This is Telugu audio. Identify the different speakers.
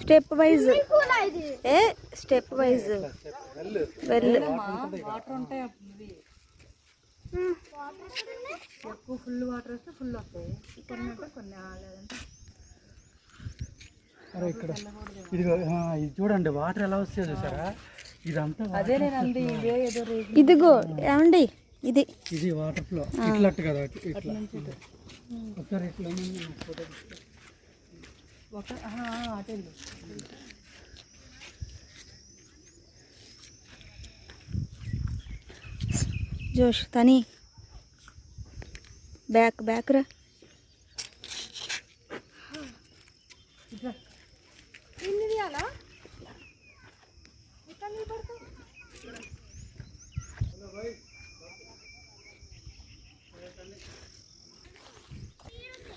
Speaker 1: స్టెప్ వైజ్ స్టెప్ వైజ్ వెళ్ళు.
Speaker 2: వాటర్ ఉంటాయి ఎక్కువ ఫుల్ వాటర్ వస్తే ఫుల్ వస్తాయి, కొన్ని కొన్ని లేదంటే.
Speaker 3: అరే ఇక్కడ ఇది చూడండి వాటర్ ఎలా వస్తాయో చూసారా, ఇదంతా
Speaker 2: అదే నేను అంది ఇదే ఏదో
Speaker 1: ఇదిగో ఏమండి ఇది
Speaker 3: ఇది వాటర్ ఫ్లో ఇట్లట్టు కదా, ఇట్లా ఒకసారి ఇట్లా
Speaker 2: ఒక అటు
Speaker 1: జోష్ తని బ్యాక్ రా.
Speaker 2: అలా